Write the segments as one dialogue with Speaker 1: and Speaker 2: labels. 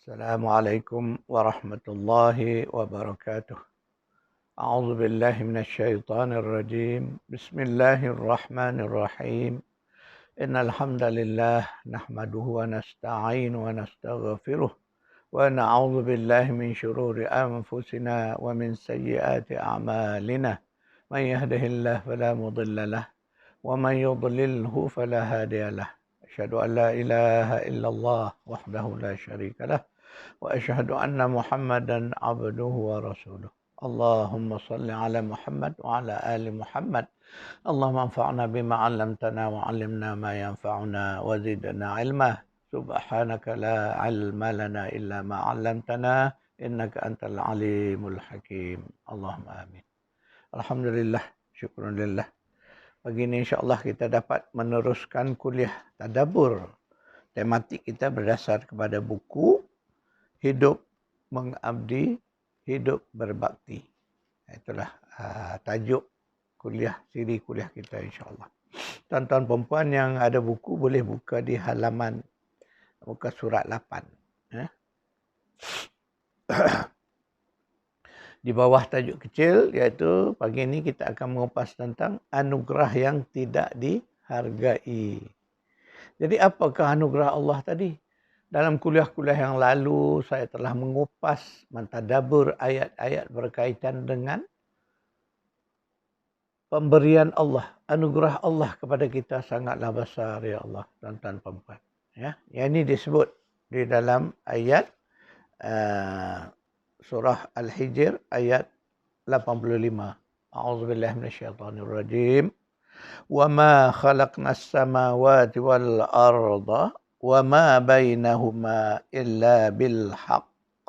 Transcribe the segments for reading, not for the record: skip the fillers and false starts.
Speaker 1: Assalamualaikum warahmatullahi wabarakatuh. A'udzu billahi minasyaitonir rajim. Bismillahirrahmanirrahim. Innal hamdalillah nahmaduhu wa nasta'inu wa nastaghfiruh wa na'udzu billahi min shururi anfusina wa min sayyiati a'malina. Man yahdihillahu fala mudilla lahu wa man yudlilhu fala hadiya lahu. Asyhadu an la ilaha illallah wahdahu la syarika lahu وأشهد أن محمدا عبده ورسوله اللهم صل على محمد وعلى آل محمد اللهم انفعنا بما علمتنا وعلمنا ما ينفعنا وزدنا علما سبحانك لا علم لنا إلا ما علمتنا إنك أنت العليم الحكيم اللهم آمين. Alhamdulillah, syukurillah. Pagi ini insyaAllah kita dapat meneruskan kuliah tadabbur. Tematik kita berdasar kepada buku Hidup Mengabdi, Hidup Berbakti. Itulah tajuk siri kuliah kita insyaAllah. Tuan-tuan perempuan yang ada buku boleh buka di halaman muka surat 8. Di bawah tajuk kecil iaitu pagi ini kita akan mengupas tentang anugerah yang tidak dihargai. Jadi apakah anugerah Allah tadi? Dalam kuliah-kuliah yang lalu, saya telah mengupas, mentadabbur ayat-ayat berkaitan dengan pemberian Allah. Anugerah Allah kepada kita sangatlah besar, ya Allah, tuan-tuan perempuan. Ya, yang ini disebut di dalam ayat surah Al-Hijr ayat 85. A'udzubillahi minasyaitonirrajim. Wa ma khalaqnas samawati wal arda وَمَا بَيْنَهُمَا إِلَّا بِالْحَقِّ.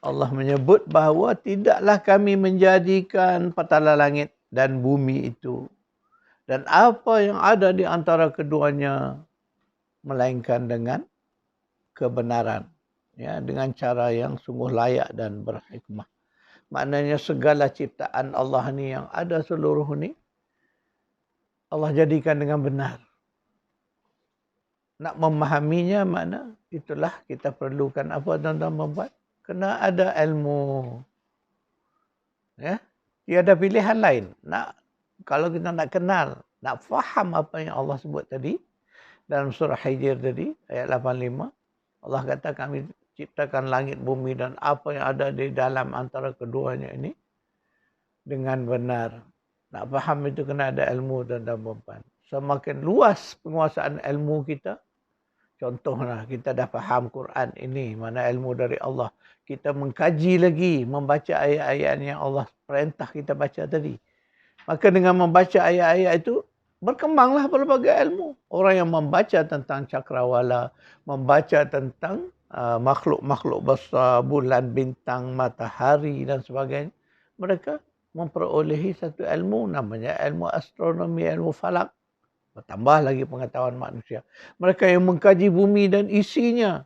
Speaker 1: Allah menyebut bahawa tidaklah kami menjadikan petala langit dan bumi itu dan apa yang ada di antara keduanya melainkan dengan kebenaran, ya, dengan cara yang sungguh layak dan berhikmah. Maknanya segala ciptaan Allah ni yang ada seluruh ni Allah jadikan dengan benar. Nak memahaminya mana? Itulah kita perlukan apa tuan-tuan membuat? Kena ada ilmu. Ya, tiada pilihan lain. Kalau kita nak kenal, nak faham apa yang Allah sebut tadi dalam surah Hijr tadi ayat 85, Allah kata kami ciptakan langit bumi dan apa yang ada di dalam antara keduanya ini dengan benar. Nak faham itu kena ada ilmu tuan-tuan perempuan. Semakin luas penguasaan ilmu kita, contohlah kita dah faham Quran ini, mana ilmu dari Allah. Kita mengkaji lagi, membaca ayat-ayat yang Allah perintah kita baca tadi. Maka dengan membaca ayat-ayat itu, berkembanglah berbagai ilmu. Orang yang membaca tentang cakrawala, membaca tentang makhluk-makhluk besar, bulan, bintang, matahari dan sebagainya. Mereka memperolehi satu ilmu, namanya ilmu astronomi, ilmu falak. Bertambah lagi pengetahuan manusia. Mereka yang mengkaji bumi dan isinya.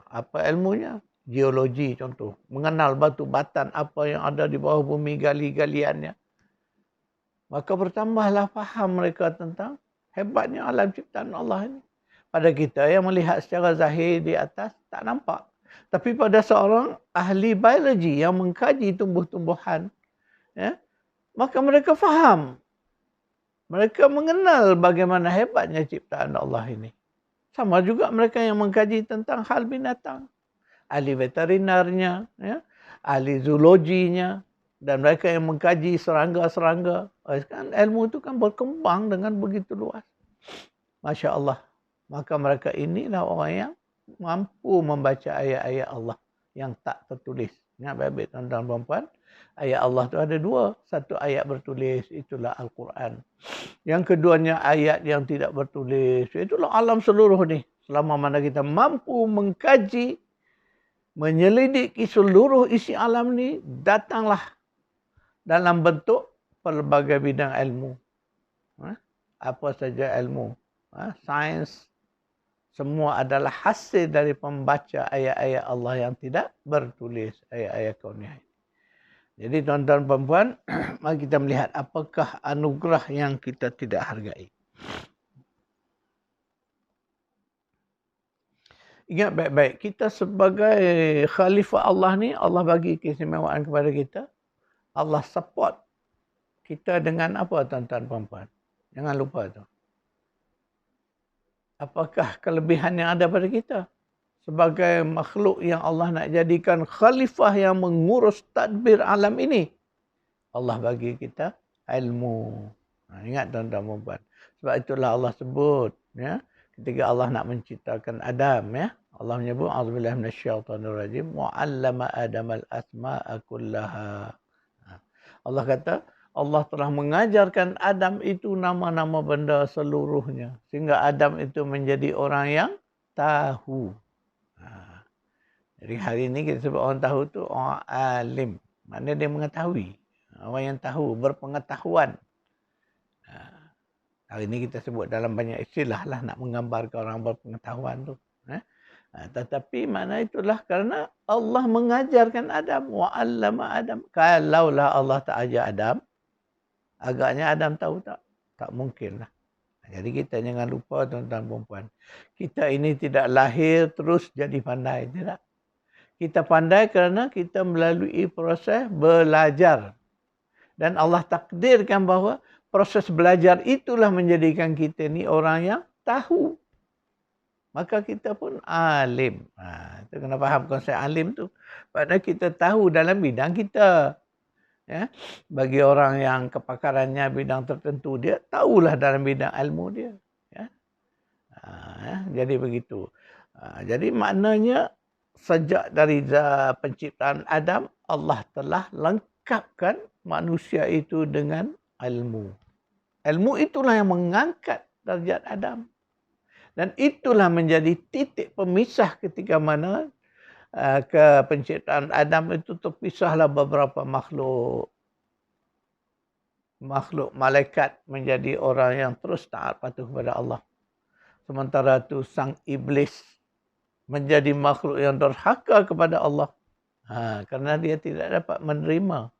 Speaker 1: Apa ilmunya? Geologi contoh. Mengenal batu batan apa yang ada di bawah bumi, gali-galiannya. Maka bertambahlah faham mereka tentang hebatnya alam ciptaan Allah ini. Pada kita yang melihat secara zahir di atas, tak nampak. Tapi pada seorang ahli biologi yang mengkaji tumbuh-tumbuhan, ya, maka mereka faham. Mereka mengenal bagaimana hebatnya ciptaan Allah ini. Sama juga mereka yang mengkaji tentang hal binatang. Ahli veterinarnya, ya, ahli zoologinya, dan mereka yang mengkaji serangga-serangga. Kan ilmu itu kan berkembang dengan begitu luas. Masya Allah. Maka mereka inilah orang yang mampu membaca ayat-ayat Allah yang tak tertulis. Ingat baik-baik tuan-tuan perempuan. Ayat Allah tu ada dua. Satu ayat bertulis, itulah Al-Quran. Yang keduanya ayat yang tidak bertulis, itulah alam seluruh ni. Selama mana kita mampu mengkaji, menyelidiki seluruh isi alam ni, datanglah dalam bentuk pelbagai bidang ilmu. Apa saja ilmu. Sains, semua adalah hasil dari pembaca ayat-ayat Allah yang tidak bertulis, ayat-ayat kauniyah. Jadi tuan-tuan perempuan, mari kita melihat apakah anugerah yang kita tidak hargai. Ingat baik-baik, kita sebagai khalifah Allah ni, Allah bagi keistimewaan kepada kita. Allah support kita dengan apa tuan-tuan puan-puan? Jangan lupa tu. Apakah kelebihan yang ada pada kita? Sebagai makhluk yang Allah nak jadikan khalifah yang mengurus tadbir alam ini. Allah bagi kita ilmu. Ingat tuan-tuan puan-puan. Sebab itulah Allah sebut, ya, ketika Allah nak menciptakan Adam, ya, Allah menyebut a'udzubillahi minasyaitonirrajim wa 'allama Adamal asma'a kullaha. Allah kata Allah telah mengajarkan Adam itu nama-nama benda seluruhnya. Sehingga Adam itu menjadi orang yang tahu. Jadi hari ini kita sebut orang tahu tu orang alim. Maknanya dia mengetahui. Orang yang tahu, berpengetahuan. Hari ini kita sebut dalam banyak istilah lah nak menggambarkan orang berpengetahuan tu. Tetapi makna itulah kerana Allah mengajarkan Adam. Wa'allama Adam. Kalaulah Allah tak ajar Adam, agaknya Adam tahu tak? Tak mungkin lah. Jadi kita jangan lupa tuan-tuan perempuan. Kita ini tidak lahir terus jadi pandai. Tidak. Kita pandai kerana kita melalui proses belajar. Dan Allah takdirkan bahawa proses belajar itulah menjadikan kita ni orang yang tahu. Maka kita pun alim. Itu kena faham konsep alim tu. Padahal kita tahu dalam bidang kita. Ya, bagi orang yang kepakarannya bidang tertentu, dia tahulah dalam bidang ilmu dia. Ya. Jadi begitu. Jadi maknanya sejak dari penciptaan Adam, Allah telah lengkapkan manusia itu dengan ilmu. Ilmu itulah yang mengangkat darjat Adam. Dan itulah menjadi titik pemisah ketika mana ke penciptaan Adam itu terpisahlah beberapa makhluk. Makhluk malaikat menjadi orang yang terus taat patuh kepada Allah. Sementara itu sang iblis menjadi makhluk yang durhaka kepada Allah. Kerana dia tidak dapat menerima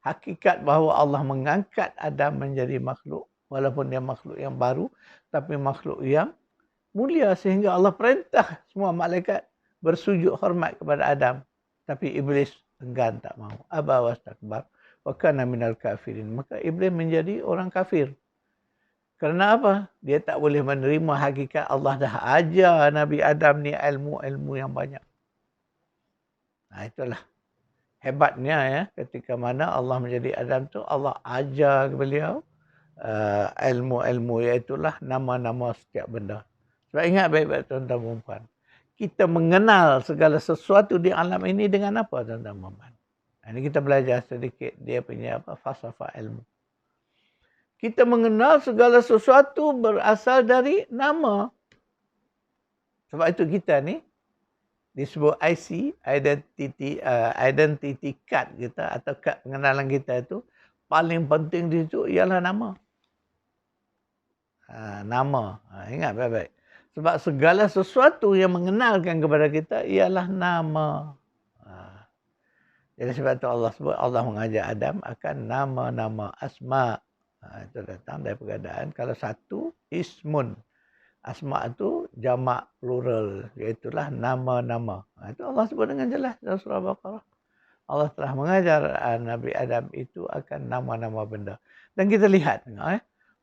Speaker 1: hakikat bahawa Allah mengangkat Adam menjadi makhluk. Walaupun dia makhluk yang baru, tapi makhluk yang mulia. Sehingga Allah perintah semua malaikat bersujud hormat kepada Adam. Tapi iblis enggan, tak mahu. Aba wastakbar wa kana minal kafirin. Maka iblis menjadi orang kafir. Kerana apa? Dia tak boleh menerima hakikat Allah dah ajar Nabi Adam ni ilmu-ilmu yang banyak. Itulah hebatnya, ya, ketika mana Allah menjadi Adam tu, Allah ajar beliau ilmu-ilmu, iaitulah nama-nama setiap benda. Sebab ingat baik-baik tuan-tuan dan puan, kita mengenal segala sesuatu di alam ini dengan apa tuan-tuan dan puan? Ini kita belajar sedikit dia punya falsafah ilmu. Kita mengenal segala sesuatu berasal dari nama. Sebab itu kita ni disebut IC, identity card kita atau kad pengenalan kita itu, paling penting di situ ialah nama. Nama. Ingat baik-baik. Sebab segala sesuatu yang mengenalkan kepada kita ialah nama. Jadi sebab itu Allah sebut, Allah mengajar Adam akan nama-nama asma. Itu datang dari perkataan. Kalau satu, ismun. Asma itu jamak plural. Iaitulah nama-nama. Itu Allah sebut dengan jelas dalam surah Baqarah. Allah telah mengajar Nabi Adam itu akan nama-nama benda. Dan kita lihat.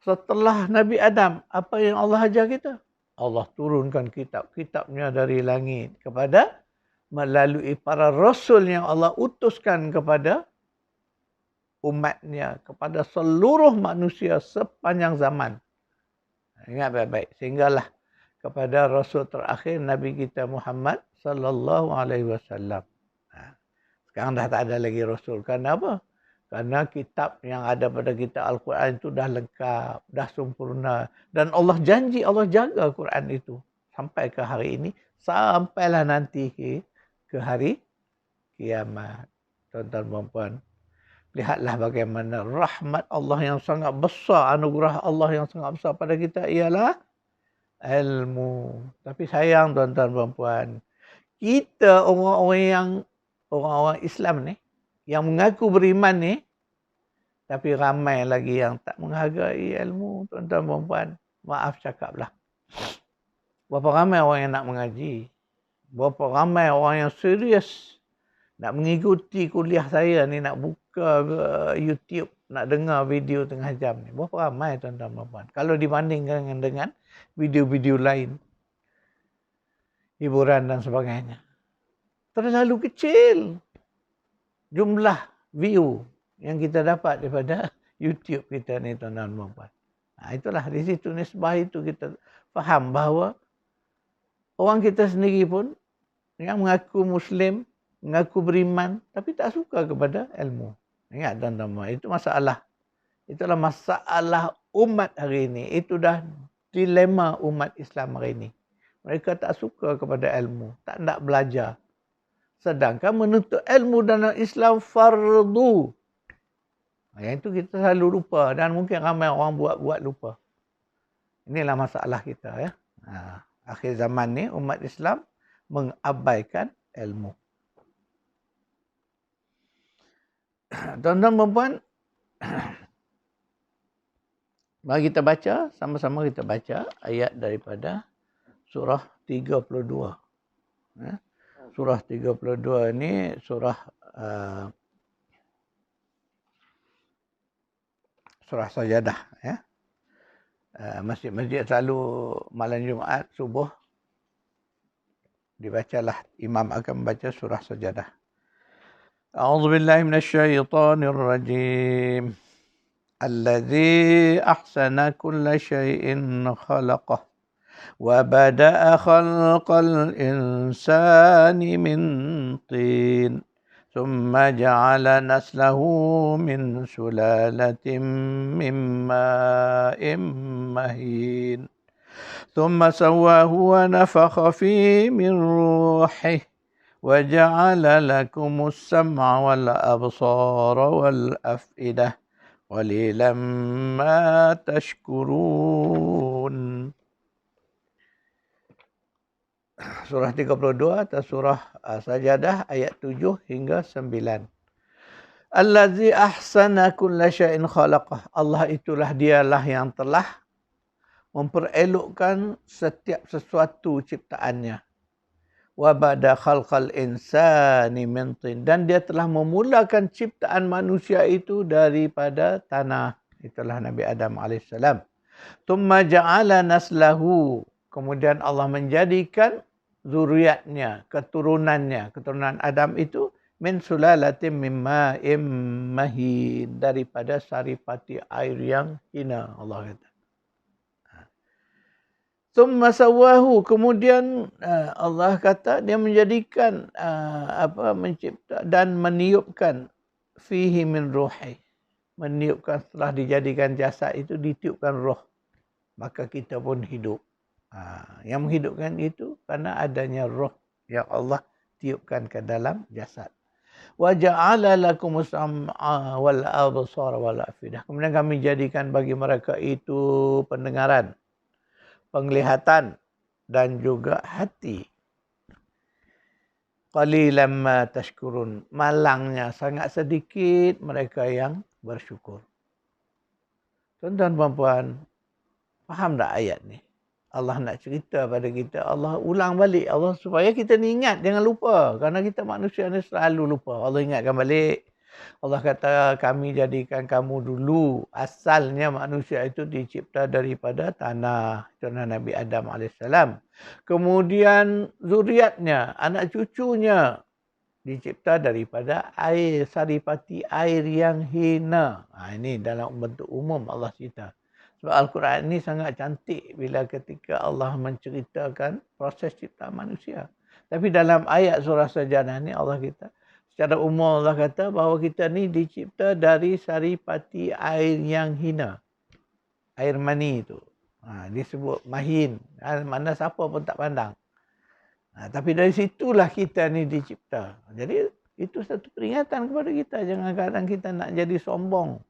Speaker 1: Setelah Nabi Adam, apa yang Allah ajar kita? Allah turunkan kitab-kitabnya dari langit kepada melalui para rasul yang Allah utuskan kepada umatnya, kepada seluruh manusia sepanjang zaman. Ingat baik-baik. Sehinggalah kepada rasul terakhir Nabi kita Muhammad sallallahu alaihi wasallam. Sekarang dah tak ada lagi rasul. Kerana apa? Kerana kitab yang ada pada kitab Al-Quran itu dah lengkap, dah sempurna. Dan Allah janji, Allah jaga Quran itu. Sampai ke hari ini, sampailah nanti ke hari kiamat. Tuan-tuan dan puan, lihatlah bagaimana rahmat Allah yang sangat besar, anugerah Allah yang sangat besar pada kita ialah ilmu. Tapi sayang tuan-tuan dan puan, kita orang-orang Islam ni, yang mengaku beriman ni, tapi ramai lagi yang tak menghargai ilmu, tuan-tuan dan puan. Maaf cakaplah. Berapa ramai orang yang nak mengaji, Berapa ramai orang yang serius nak mengikuti kuliah saya ni, nak buka YouTube, nak dengar video tengah jam ni. Berapa ramai tuan-tuan dan puan. Kalau dibandingkan dengan video-video lain, hiburan dan sebagainya. Terlalu kecil jumlah view yang kita dapat daripada YouTube kita ni tuan-tuan dan puan. Itulah di situ nisbah itu kita faham bahawa orang kita sendiri pun yang mengaku Muslim, mengaku beriman, tapi tak suka kepada ilmu. Ingat tuan-tuan, itu masalah. Itulah masalah umat hari ini. Itu dah dilema umat Islam hari ini. Mereka tak suka kepada ilmu, tak nak belajar. Sedangkan menuntut ilmu dalam Islam fardu. Yang itu kita selalu lupa dan mungkin ramai orang buat lupa. Inilah masalah kita ya. Akhir zaman ni umat Islam mengabaikan ilmu. Tuan-tuan dan puan, mari kita baca, sama-sama kita baca ayat daripada surah 32. Surah 32 ni surah Sajadah ya. Masjid-masjid selalu malam Jumaat subuh dibacalah, imam akan membaca surah Sajadah. A'udzu billahi minasyaitonir rajim. Allazi ahsana kulla syai'in khalaqah wa bada'a khalqal insani min tin. ثم جعل نسله من سلالة من ماء مهين ثم سواه ونفخ فيه من روحه وجعل لكم السمع والأبصار والأفئدة قليلا ما تشكرون. Surah 32 atau surah Sajadah ayat 7 hingga 9. Allazi ahsana kulla syai'in khalaqah. Allah itulah dialah yang telah memperelokkan setiap sesuatu ciptaannya. Wa ba'da khalqal insani min tin. Dan dia telah memulakan ciptaan manusia itu daripada tanah. Itulah Nabi Adam AS. Thumma ja'ala naslahu. Kemudian Allah menjadikan zuriatnya, keturunan Adam itu min sulalatin min ma'im mahin, daripada saripati air yang hina, Allah kata. Thumma sawahu, kemudian Allah kata dia menjadikan mencipta dan meniupkan fihi min ruhi, meniupkan setelah dijadikan jasad itu ditiupkan roh, maka kita pun hidup. Yang menghidupkan itu kerana adanya roh yang Allah tiupkan ke dalam jasad. Wa ja'ala lakumus sam'a wal absara wal afidah. Kemudian kami jadikan bagi mereka itu pendengaran, penglihatan dan juga hati. Qalilan ma tashkurun. Malangnya sangat sedikit mereka yang bersyukur. Tuan-tuan dan puan, faham tak ayat ni? Allah nak cerita pada kita, Allah ulang balik, Allah supaya kita ni ingat, jangan lupa. Kerana kita manusia ni selalu lupa. Allah ingatkan balik. Allah kata, kami jadikan kamu dulu. Asalnya manusia itu dicipta daripada tanah. Itu Nabi Adam AS. Kemudian zuriatnya, anak cucunya dicipta daripada air, saripati air yang hina. Ini dalam bentuk umum Allah cerita. Sebab Al-Quran ini sangat cantik bila ketika Allah menceritakan proses ciptaan manusia. Tapi dalam ayat surah Sajadah ni Allah kata, secara umum Allah kata bahawa kita ni dicipta dari saripati air yang hina. Air mani itu. Disebut mahin. Mana siapa pun tak pandang. Tapi dari situlah kita ni dicipta. Jadi itu satu peringatan kepada kita. Jangan kadang kita nak jadi sombong.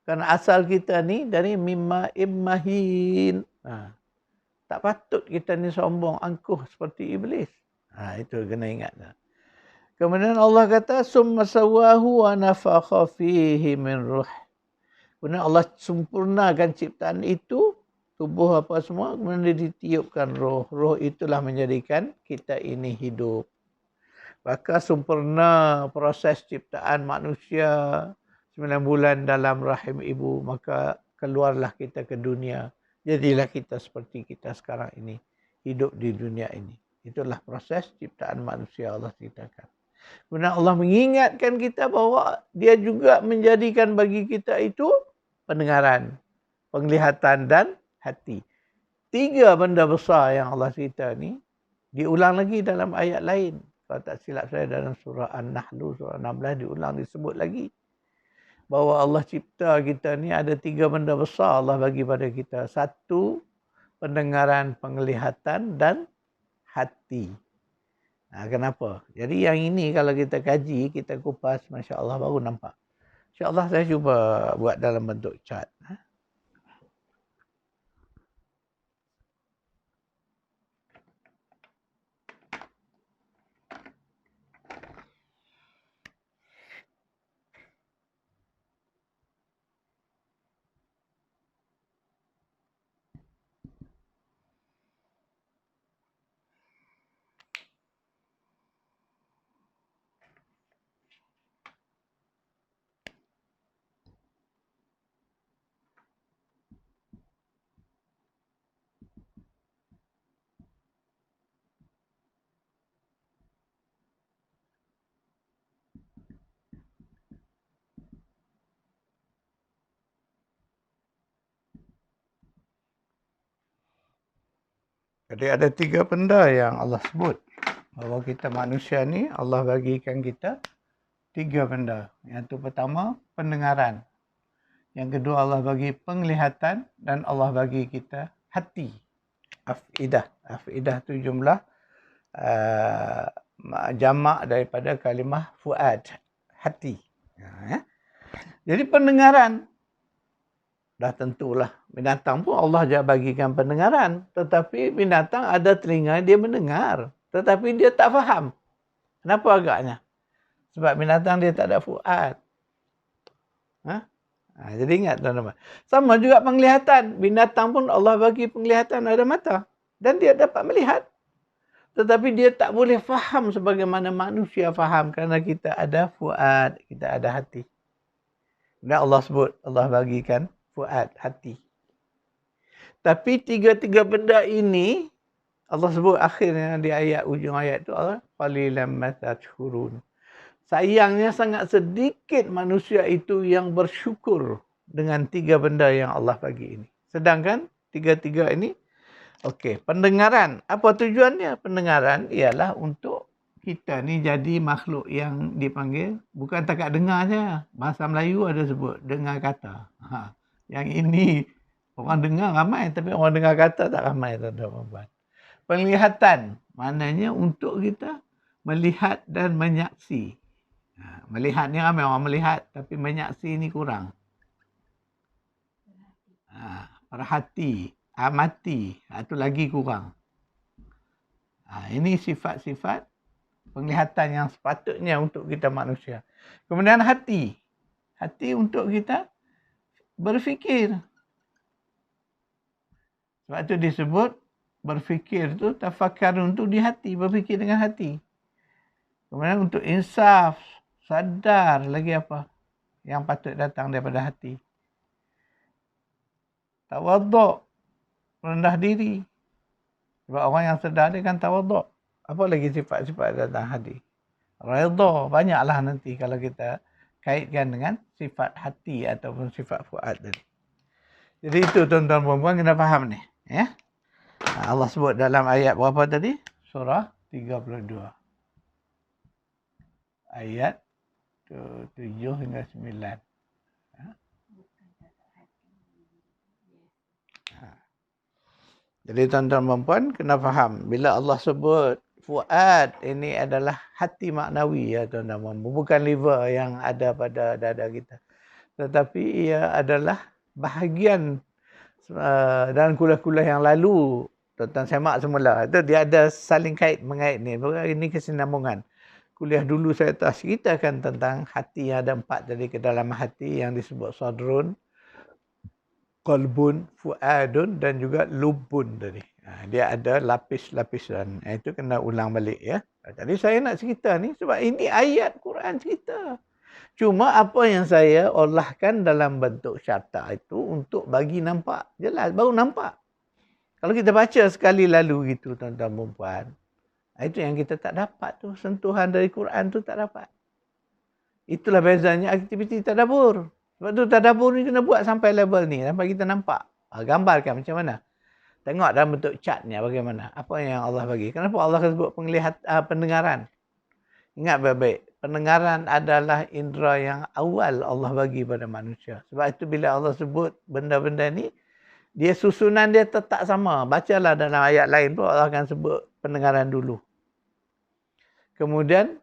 Speaker 1: Kerana asal kita ni dari mimma immahin. Tak patut kita ni sombong, angkuh seperti iblis. Itu kena ingat. Kemudian Allah kata, summa sawahu wa nafakha fihi min ruh. Kemudian Allah sempurnakan ciptaan itu. tubuh apa semua, kemudian dia ditiupkan roh. Roh itulah menjadikan kita ini hidup. Maka sempurna proses ciptaan manusia 9 bulan dalam rahim ibu, maka keluarlah kita ke dunia. Jadilah kita seperti kita sekarang ini, hidup di dunia ini. Itulah proses ciptaan manusia Allah ceritakan. Kemudian Allah mengingatkan kita bahawa dia juga menjadikan bagi kita itu pendengaran, penglihatan dan hati. 3 benda besar yang Allah cerita ni diulang lagi dalam ayat lain. Kalau tak silap saya dalam surah An-Nahl, surah 16 diulang, disebut lagi bahawa Allah cipta kita ni ada 3 benda besar Allah bagi pada kita. 1, pendengaran, penglihatan dan hati. Kenapa? Jadi yang ini kalau kita kaji, kita kupas, Masya Allah baru nampak. Insya Allah saya cuba buat dalam bentuk chart. Jadi ada 3 benda yang Allah sebut. Bahawa kita manusia ni Allah bagikan kita 3 benda. Yang tu pertama, pendengaran. Yang kedua Allah bagi penglihatan. Dan Allah bagi kita hati. Afidah. Afidah tu jumlah jamak daripada kalimah fuad. Hati. Jadi pendengaran. Dah tentulah. Binatang pun Allah je bagikan pendengaran. Tetapi binatang ada telinga, dia mendengar. Tetapi dia tak faham. Kenapa agaknya? Sebab binatang dia tak ada fuad. Jadi ingat tuan-tuan. Sama juga penglihatan. Binatang pun Allah bagi penglihatan, ada mata. Dan dia dapat melihat. Tetapi dia tak boleh faham sebagaimana manusia faham. Kerana kita ada fuad, kita ada hati. Dan Allah sebut, Allah bagikan fuad, hati. Tapi 3 benda ini Allah sebut akhirnya di ayat ujung ayat tu Allah qalilan ma tashkurun. Sayangnya sangat sedikit manusia itu yang bersyukur dengan 3 benda yang Allah bagi ini. Sedangkan 3 ini okey, pendengaran. Apa tujuannya? Pendengaran ialah untuk kita ni jadi makhluk yang dipanggil bukan takat dengar saja. Bahasa Melayu ada sebut dengar kata. Yang ini orang dengar ramai, tapi orang dengar kata tak ramai, tuan-tuan. Penglihatan, maknanya untuk kita melihat dan menyaksi. Melihat ni ramai orang melihat, tapi menyaksi ni kurang. Perhati, amati, itu lagi kurang. Ini sifat-sifat penglihatan yang sepatutnya untuk kita manusia. Kemudian hati. Hati untuk kita berfikir. Sebab tu disebut berfikir tu tafakkarun tu di hati, berfikir dengan hati. Kemudian untuk insaf, sadar, lagi apa yang patut datang daripada hati. Tawaduk, rendah diri. Sebab orang yang sedar dia kan tawaduk. Apa lagi sifat-sifat datang hati? Redha, banyaklah nanti kalau kita kaitkan dengan sifat hati ataupun sifat fuad tadi. Jadi itu tuan-tuan puan-puan kena faham ni. Ya? Allah sebut dalam ayat berapa tadi? Surah 32. Ayat 7 hingga 9. Jadi tuan-tuan puan kena faham. Bila Allah sebut fuad, ini adalah hati maknawi ya tuan-tuan. Bukan liver yang ada pada dada kita. Tetapi ia adalah bahagian dalam kuliah-kuliah yang lalu. Tuan-tuan semak semula. Itu dia ada saling kait mengait ni. Ini kesinambungan. Kuliah dulu saya telah ceritakan tentang hati yang ada 4 tadi, ke dalam hati yang disebut sadrun. qalbun, fuadun dan juga lubun tadi. Dia ada lapis-lapisan. Itu kena ulang balik ya. Jadi saya nak cerita ni sebab ini ayat Quran cerita. Cuma apa yang saya olahkan dalam bentuk syarta itu untuk bagi nampak. Jelas, baru nampak. Kalau kita baca sekali lalu gitu tuan-tuan dan puan, itu yang kita tak dapat tu. Sentuhan dari Quran tu tak dapat. Itulah bezanya aktiviti tadabbur. Sebab tu tadabbur ni kena buat sampai level ni. Sampai kita nampak. Gambarkan macam mana. Tengok dalam bentuk chartnya bagaimana. Apa yang Allah bagi. Kenapa Allah sebut pendengaran. Ingat baik-baik. Pendengaran adalah indera yang awal Allah bagi pada manusia. Sebab itu bila Allah sebut benda-benda ni, dia susunan dia tetap sama. Bacalah dalam ayat lain pun Allah akan sebut pendengaran dulu. Kemudian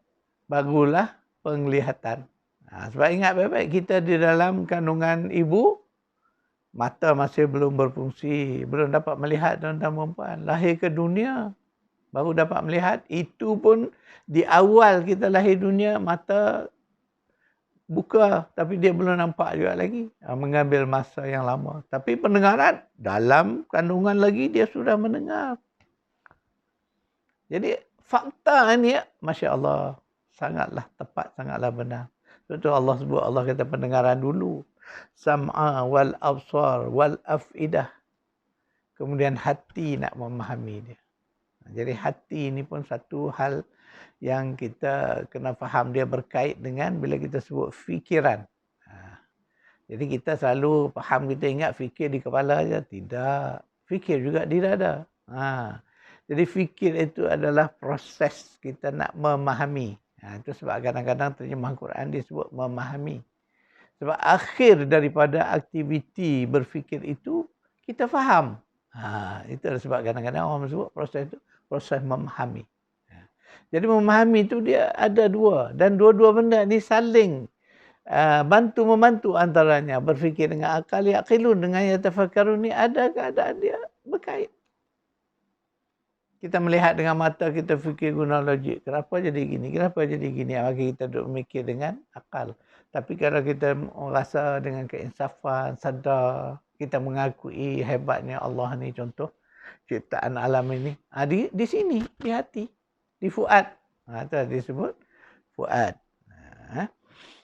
Speaker 1: barulah penglihatan. Sebab ingat baik-baik kita di dalam kandungan ibu, mata masih belum berfungsi, belum dapat melihat tuan-tuan dan puan. Lahir ke dunia, baru dapat melihat. Itu pun di awal kita lahir dunia, mata buka tapi dia belum nampak juga lagi. Mengambil masa yang lama. Tapi pendengaran, dalam kandungan lagi dia sudah mendengar. Jadi fakta ni, Masya Allah, sangatlah tepat, sangatlah benar. Betul Allah sebut, Allah kata pendengaran dulu. Sam'a wal absar wal afidah. Kemudian hati nak memahami dia. Jadi hati ni pun satu hal yang kita kena faham, dia berkait dengan bila kita sebut fikiran. Jadi kita selalu faham, kita ingat fikir di kepala saja. Tidak. Fikir juga di dada. Jadi fikir itu adalah proses kita nak memahami. Itu sebab kadang-kadang terjemahan Quran disebut memahami. Sebab akhir daripada aktiviti berfikir itu, kita faham. Itu sebab kadang-kadang orang sebut proses itu proses memahami. Jadi memahami itu dia ada dua. Dan dua-dua benda ni saling bantu-membantu antaranya. Berfikir dengan akal, yaqilun dengan yatafakkarun ni ada keadaan dia berkait. Kita melihat dengan mata, kita fikir guna logik. Kenapa jadi gini? Kenapa jadi gini? Bagi kita duduk mikir dengan akal. Tapi kalau kita rasa dengan keinsafan, sadar, kita mengakui hebatnya Allah ni, contoh ciptaan alam ini. Di sini, di hati, di fuad. Itu disebut fuad.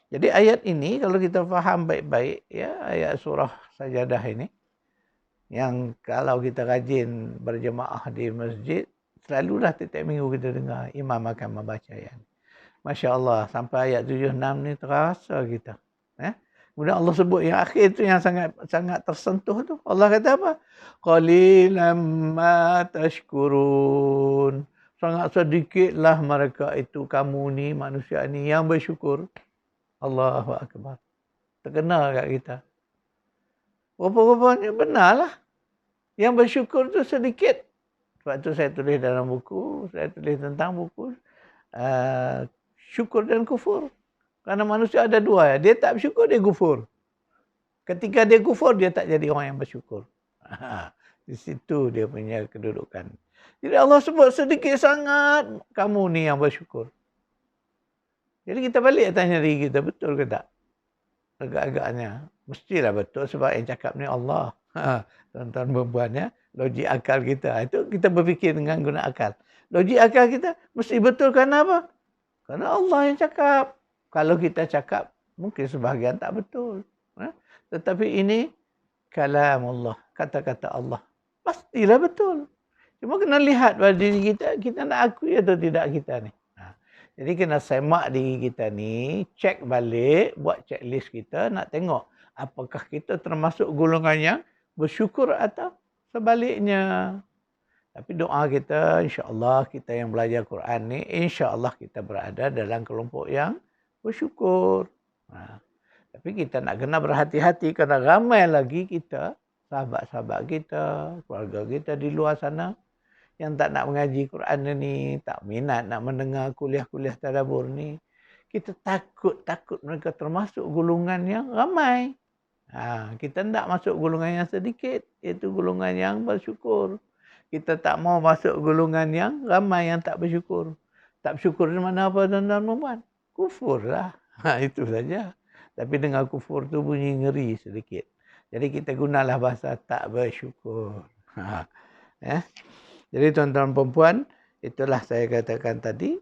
Speaker 1: Jadi ayat ini kalau kita faham baik-baik, ya, ayat surah Sajadah ini, yang kalau kita rajin berjemaah di masjid, selalulah setiap minggu kita dengar imam akan membaca ayat. Masya Allah, sampai ayat 76 ni terasa kita. Kemudian Allah sebut yang akhir tu yang sangat tersentuh tu. Allah kata apa? Qalilam ma tashkurun. Sangat sedikitlah mereka itu, kamu ni, manusia ni yang bersyukur. Allahu Akbar. Terkena kat kita. Rupa-rupanya benarlah. Yang bersyukur tu sedikit. Sebab tu saya tulis dalam buku, saya tulis tentang buku syukur dan kufur. Kerana manusia ada dua. Dia tak bersyukur, dia kufur. Ketika dia kufur, dia tak jadi orang yang bersyukur. Di situ dia punya kedudukan. Jadi Allah sebut sedikit sangat kamu ni yang bersyukur. Jadi kita balik tanya diri kita, betul ke tak? Agak-agaknya. Mestilah betul sebab yang cakap ni Allah. Tuan-tuan perempuan ya. Logik akal kita. Itu kita berfikir dengan guna akal. Logik akal kita mesti betul kerana apa? Kerana Allah yang cakap. Kalau kita cakap, mungkin sebahagian tak betul. Tetapi ini kalam Allah. Kata-kata Allah. Pastilah betul. Cuma kena lihat pada diri kita, kita nak akui atau tidak kita ni. Jadi kena semak diri kita ni, cek balik, buat checklist kita, nak tengok apakah kita termasuk golongan yang bersyukur atau sebaliknya. Tapi doa kita, insya-Allah kita yang belajar Quran ni, insya-Allah kita berada dalam kelompok yang bersyukur. Tapi kita nak kena berhati-hati kerana ramai lagi kita, sahabat-sahabat kita, keluarga kita di luar sana yang tak nak mengaji Quran ni, tak minat nak mendengar kuliah-kuliah tadabbur ni. Kita takut mereka termasuk golongan yang ramai. Kita tak masuk golongan yang sedikit, iaitu golongan yang bersyukur. Kita tak mau masuk golongan yang ramai yang tak bersyukur. Tak bersyukur di mana apa tuan-tuan perempuan? Kufur lah. Itu saja. Tapi dengan kufur tu bunyi ngeri sedikit. Jadi kita gunalah bahasa tak bersyukur. Ya. Jadi tuan-tuan perempuan, itulah saya katakan tadi,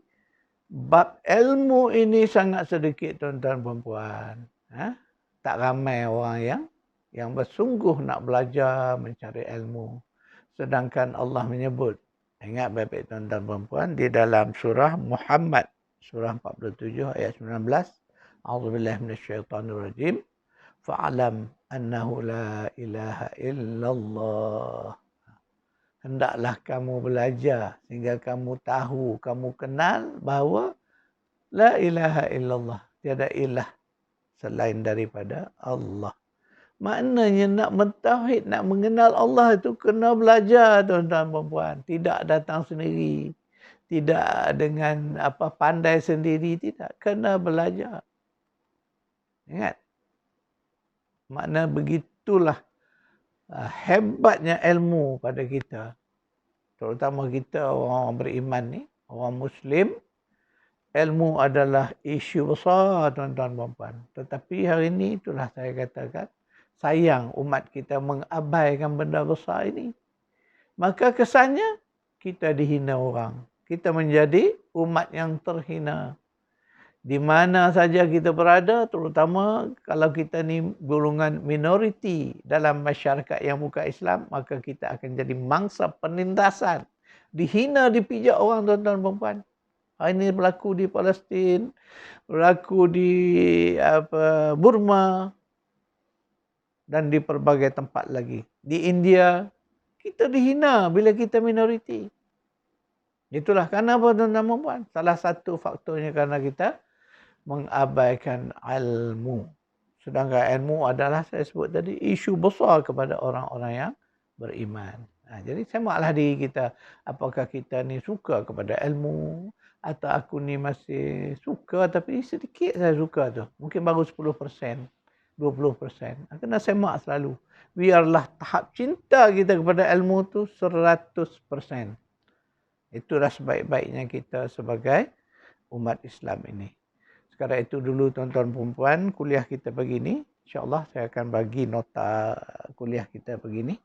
Speaker 1: bab ilmu ini sangat sedikit tuan-tuan perempuan. Tak ramai orang yang bersungguh nak belajar mencari ilmu. Sedangkan Allah menyebut, ingat baik-baik tuan-tuan perempuan, di dalam surah Muhammad, surah 47 ayat 19, A'udzubillahi minasyaitonirrajim, fa'alam annahu la ilaha illallah. Hendaklah kamu belajar sehingga kamu tahu, kamu kenal bahawa la ilaha illallah, tiada ilah selain daripada Allah. Maknanya nak mentauhid, nak mengenal Allah itu kena belajar tuan-tuan perempuan. Tidak datang sendiri. Tidak dengan pandai sendiri. Tidak. Kena belajar. Ingat. Makna begitulah hebatnya ilmu pada kita. Terutama kita orang beriman ni. Orang Muslim. Ilmu adalah isu besar tuan-tuan perempuan. Tetapi hari ini itulah saya katakan. Sayang umat kita mengabaikan benda besar ini. Maka kesannya kita dihina orang. Kita menjadi umat yang terhina. Di mana saja kita berada, terutama kalau kita ni golongan minoriti dalam masyarakat yang bukan Islam, maka kita akan jadi mangsa penindasan. Dihina, dipijak orang tuan-tuan perempuan. Hari ini berlaku di Palestin, berlaku di Burma, dan di pelbagai tempat lagi. Di India, kita dihina bila kita minoriti. Itulah kerana apa tuan-tuan perempuan? Salah satu faktornya kerana kita mengabaikan ilmu. Sedangkan ilmu adalah, saya sebut tadi, isu besar kepada orang-orang yang beriman. Jadi semaklah diri kita. Apakah kita ni suka kepada ilmu? Atau aku ni masih suka tapi sedikit saya suka tu. Mungkin baru 10%. 20%. Kena semak selalu. Biarlah tahap cinta kita kepada ilmu tu 100%. Itulah sebaik-baiknya kita sebagai umat Islam ini. Sekarang itu dulu tuan-tuan perempuan, kuliah kita begini. InsyaAllah saya akan bagi nota kuliah kita begini.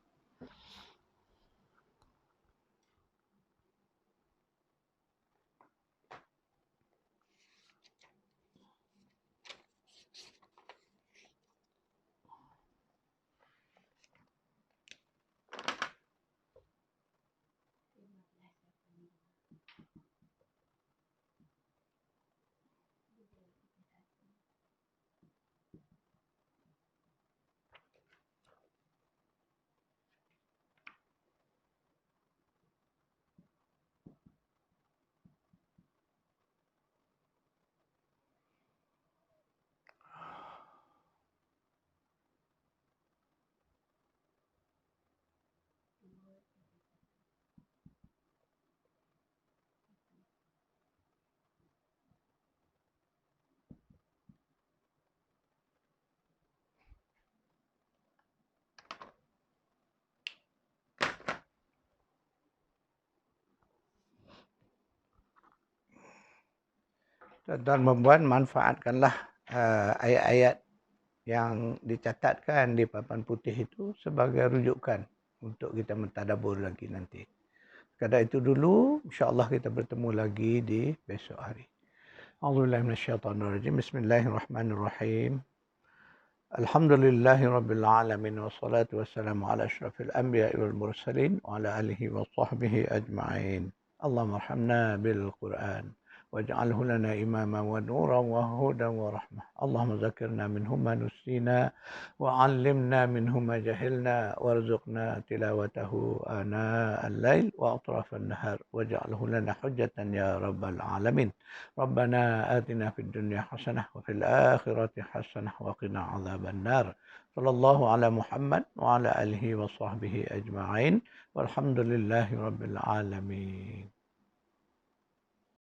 Speaker 1: Tuan-tuan perempuan, manfaatkanlah ayat-ayat yang dicatatkan di papan putih itu sebagai rujukan untuk kita mentadabbur lagi nanti. Sekadar itu dulu, insya-Allah kita bertemu lagi di besok hari. A'udzubillahi minasyaitonirrajim. Bismillahirrahmanirrahim. Alhamdulillahirabbil alamin wassalatu wassalamu ala asyrafil anbiya'i wal mursalin wa ala alihi wa sahbihi ajma'in. Allahumma arhamna bil Qur'an واجعله لنا إماما ونورا وهدى ورحمة. اللهم ذكرنا منه ما نسينا وعلمنا منه ما جهلنا وارزقنا تلاوته آناء الليل وأطراف النهار واجعله لنا حجة يا رب العالمين. ربنا آتنا في الدنيا حسنة وفي الآخرة حسنة وقنا عذاب النار. صلى الله على محمد وعلى آله وصحبه أجمعين والحمد لله رب العالمين.